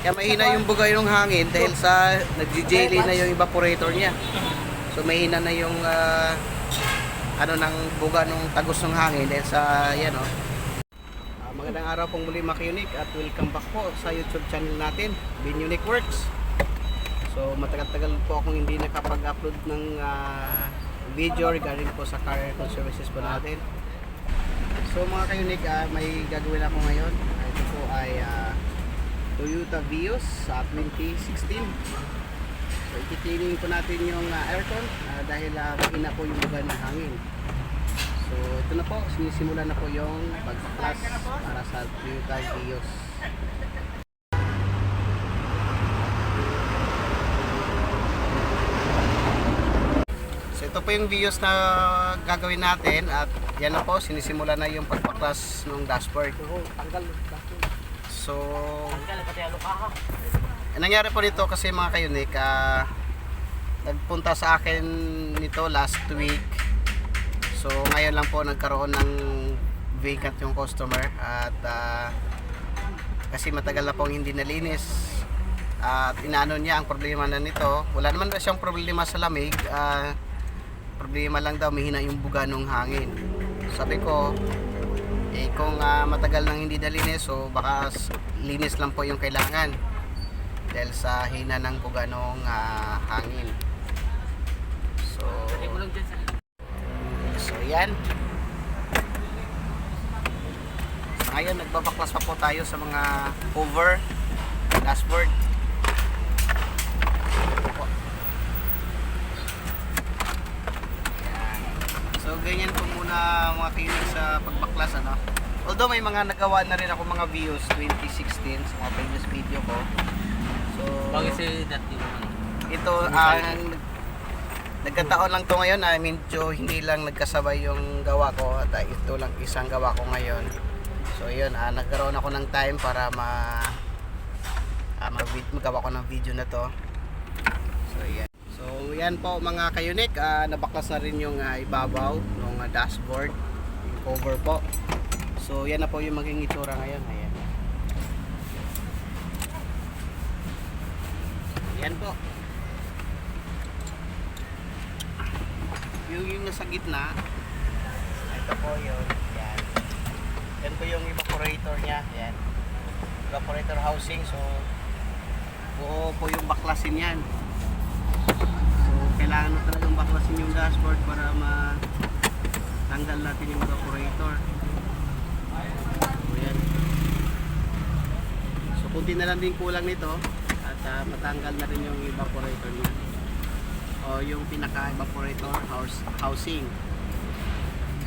Kaya mahina yung bugay ng hangin dahil sa nagji-jelly na yung evaporator niya. So mahina na yung ano ng buga ng tagos ng hangin dahil sa yan oh. Magandang araw pong muli mga Unique at welcome back po sa YouTube channel natin, Bin Unique Works. So matagal-tagal po akong hindi nakapag-upload ng video regarding po sa car aircon services po natin. So mga ka-Unique, may gagawin ako ngayon. Ito po ay Toyota Vios sa 2016. So i-cleaning po natin yung aircon dahil mahina po yung buga ng hangin. So ito na po, sinisimula na po yung pagpaklas para sa Toyota Vios. So ito po yung Vios na gagawin natin at yan na po, sinisimula na yung pagpaklas ng dashboard. So nangyari po dito kasi mga ka-Unique, nagpunta sa akin nito last week. So ngayon lang po nagkaroon ng vacant yung customer at kasi matagal na pong hindi nalinis at inaano niya ang problema na nito. Wala naman na siyang problema sa lamig, problema lang daw mahina yung buga ng hangin. Sabi ko kung matagal nang hindi nalinis, so baka linis lang po yung kailangan dahil sa hina ng buga ng hangin. So yan. So ngayon nagbabaklas pa po tayo sa mga cover, dashboard. Yan. So ganyan po muna mga kinig sa pagbaklas ano. Although may mga nagawa na rin ako mga views 2016 sa mga previous video ko. So Bakit si dati ito nagkataon lang to ngayon, medyo hindi lang nagkasabay yung gawa ko at ito lang isang gawa ko ngayon. So yun, nagkaroon ako ng time para magawa ko ng video na to. So yan. So yan po mga ka-Unique, nabaklas na rin yung ibabaw ng dashboard, yung cover po. So yan na po yung maging itsura ngayon. Ayan. Yan po. Yung nasa gitna, ito po yun. Yan. Yan po yung evaporator niya. Yan. Evaporator housing. So buo po yung baklasin yan. So kailangan na talagang baklasin yung dashboard para matanggal natin yung evaporator. So yan. So kunti na lang din kulang nito at matanggal na rin yung evaporator niya o yung pinaka evaporator housing.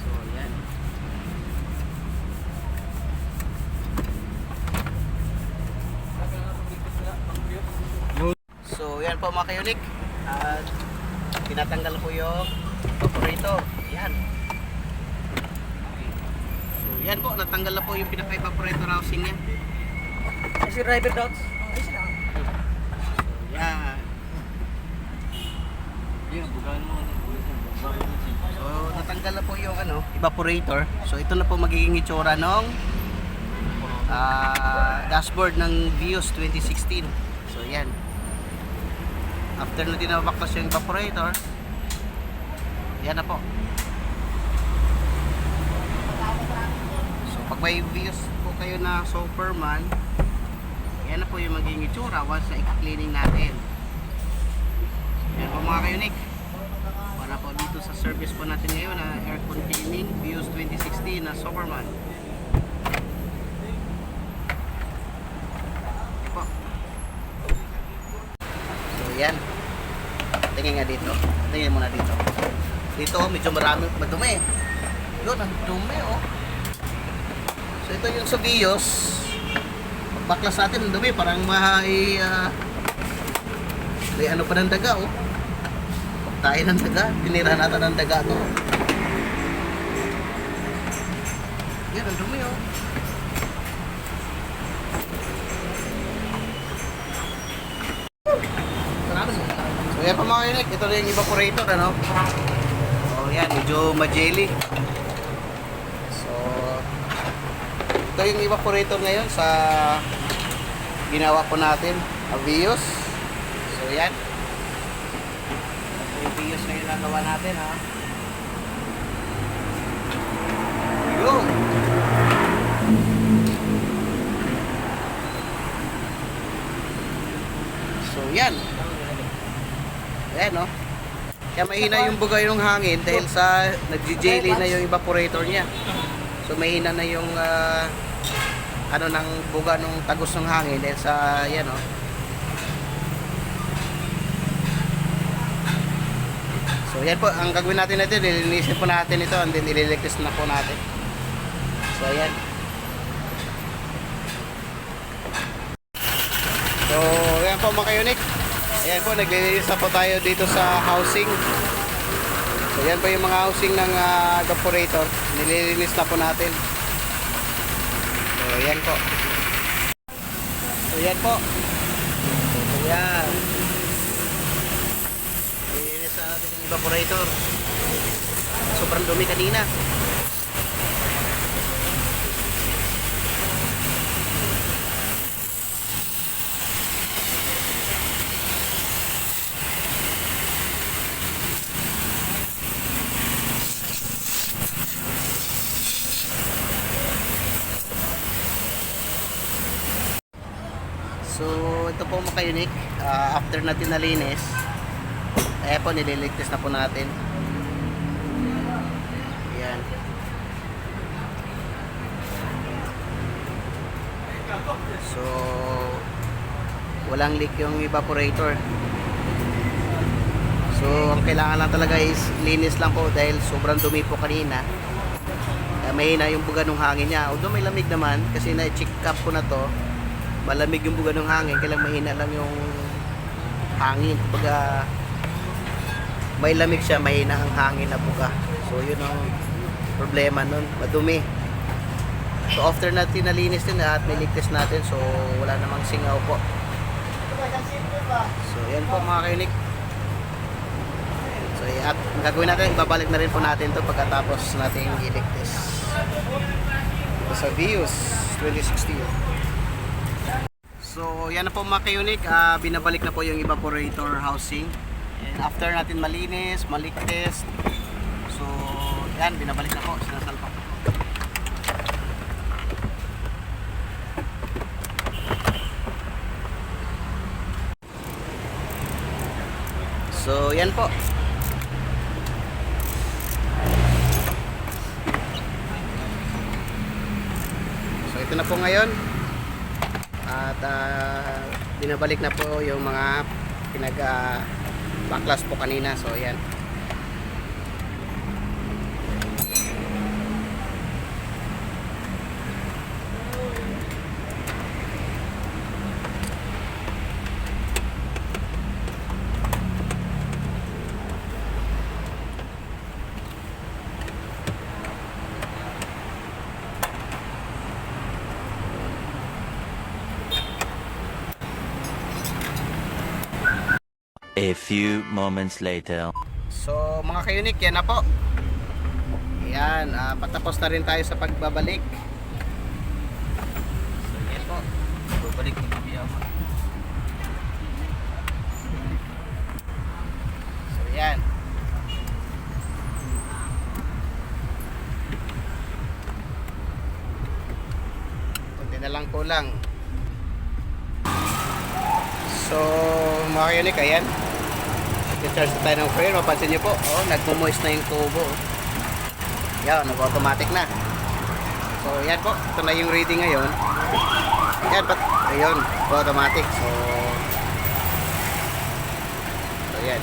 So yan. So yan po mga ka-Unique, at tinatanggal ko yung evaporator. Yan. So yan po, natanggal na po yung pinaka evaporator housing niya. si driver dogs? So yan. So natanggal na po yung evaporator. So ito na po magiging itsura ng dashboard ng Vios 2016. So yan. After na tinabaklas yung evaporator, yan na po. So pag may Vios po kayo na Superman, yan na po yung magiging itsura once na i-cleaning natin. Yan po mga ka-Unique, para po dito sa service po natin ngayon na aircon cleaning Vios 2016 na Superman. Yan po. So yan, tingin nga dito, tingin muna dito. Dito medyo marami, madumi. Yun, ang dumi oh. So ito yung sa Vios, pagbaklas natin ang dumi, parang may ano pa ng daga oh. Tayo ng daga, tinira natin ng daga to. Yan, ang dumi oh. So yan pa mga Unique, ito na yung evaporator ano. So yan, medyo ma-jelly. So ito yung evaporator ngayon sa ginawa po natin, Vios. So yan. Ito yung Vios na yung nagawa natin, ha. Go! So yan. Ayan, no. Kaya mahina yung bugay ng hangin dahil sa nagji-jelly na yung evaporator niya. So mahina na yung ano ng buga ng tagos ng hangin dahil sa yan, no. So yan po, ang gagawin natin natin, nilinisin po natin ito and then ililigtas na po natin. So yan. So yan po mga ka-unique. Ayan po, naglilinis na po tayo dito sa housing. So yan po yung mga housing ng evaporator. Nililinis na po natin. So yan po. So yan po. So yan. Nililinis na natin yung evaporator. Sobrang dumi kanina. So ito po mga ka-unique, after natin nalinis, eh po nililigtas na po natin. Ayan. So walang leak yung evaporator. So ang kailangan lang talaga is linis lang po dahil sobrang dumi po kanina. Mahina yung buga ng hangin niya. Although may lamig naman kasi na-check up ko na to. Malamig yung buga ng hangin, kailang mahina lang yung hangin. Kumbaga may lamig siya, mahina ang hangin na buga. So yun ang problema nun, madumi. So after natin nalinis din at niligtas natin, so wala namang singaw po. So yan po mga ka-unique. So at gagawin natin, babalik na rin po natin to pagkatapos natin iligtas. Sa Vios 2016. So yan na po mga ka-unique, binabalik na po yung evaporator housing. And after natin malinis, maligtas, so yan, binabalik na po, sinasalpak. So yan po. So ito na po ngayon. At binabalik na po yung mga pinag-backlash po kanina. So yan. A few moments later. So mga ka-unique, yan na po. Yan, patapos na rin tayo sa pagbabalik. So yan po. Babalik ng Abiyama. So yan. Kunti na lang kulang. So mga ka-unique, ayan. I-charge na tayo ng frame. Mapansin nyo po, oh, nagmo-moist na yung tubo. Yan, nag-automatic na. So yan po, ito na yung reading ngayon. Yan, ayun, automatic. So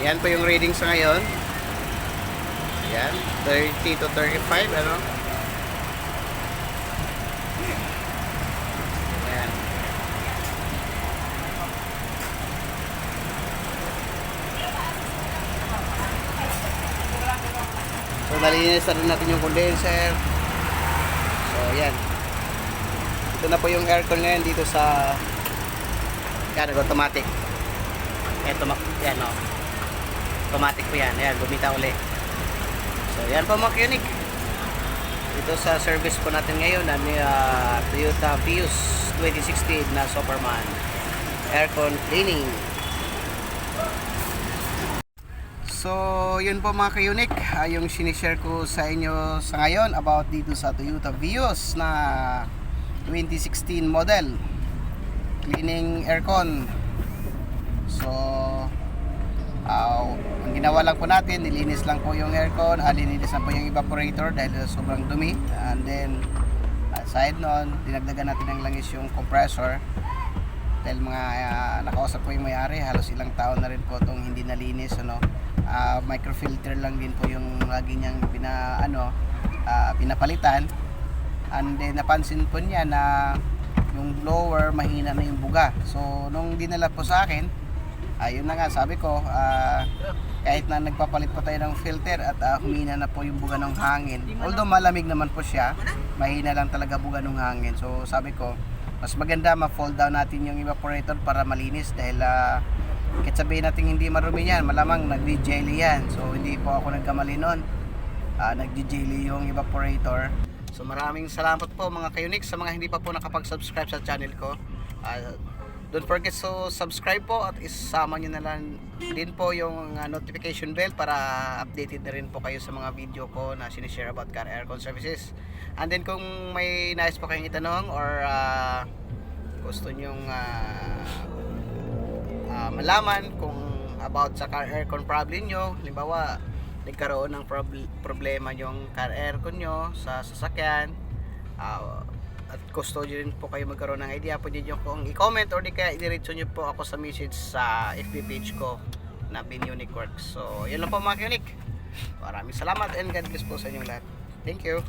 yan po yung reading sa ngayon. Yan, 30 to 35, ano. Yan. So nalinis na rin natin yung condenser. So yan. Ito na po yung aircon ngayon dito sa yan, automatic. Ito, yan o. Automatic po yan. Ayan, bumita uli. So yan po mga ka-unique. Dito sa service po natin ngayon na Toyota Vios 2016 na Superman. aircon cleaning. So, yun po mga ka-unique, yung sinishare ko sa inyo sa ngayon about dito sa Toyota Vios na 2016 model cleaning aircon. So, ang ginawa lang po natin, nilinis lang po yung aircon, nilinis lang po yung evaporator dahil sobrang dumi, and then aside nun, dinagdagan natin ng langis yung compressor dahil mga nakausap ko yung may-ari, halos ilang taon na rin po itong hindi nalinis, ano. Microfilter lang din po yung lagi niyang pinapalitan, and then napansin po niya na yung blower mahina na yung buga. So nung dinala po sa akin, ayun na nga, sabi ko kahit na nagpapalit pa tayo ng filter at humina na po yung buga ng hangin, although malamig naman po siya, mahina lang talaga buga ng hangin. So sabi ko, mas maganda ma-fold down natin yung evaporator para malinis dahil kahit sabihin natin hindi marumi yan, malamang nagdi-jelly yan. So hindi po ako nagkamali nun, nagdi-jelly yung evaporator. So maraming salamat po mga ka-unique sa mga hindi pa po nakapag-subscribe sa channel ko. Don't forget to subscribe po at isama nyo na lang din po yung notification bell para updated na rin po kayo sa mga video ko na sinishare about car aircon services. And then kung may nais po kayong itanong or gusto nyong malaman kung about sa car aircon problem nyo, halimbawa nagkaroon ng problema yung car aircon nyo sa sasakyan, at gusto nyo rin po kayo magkaroon ng idea, pwede nyo kong i-comment or di kaya i-diretso nyo po ako sa message sa FB page ko na Unique Works. So yun lang po mga unique, maraming salamat and God bless po sa inyong lahat. Thank you.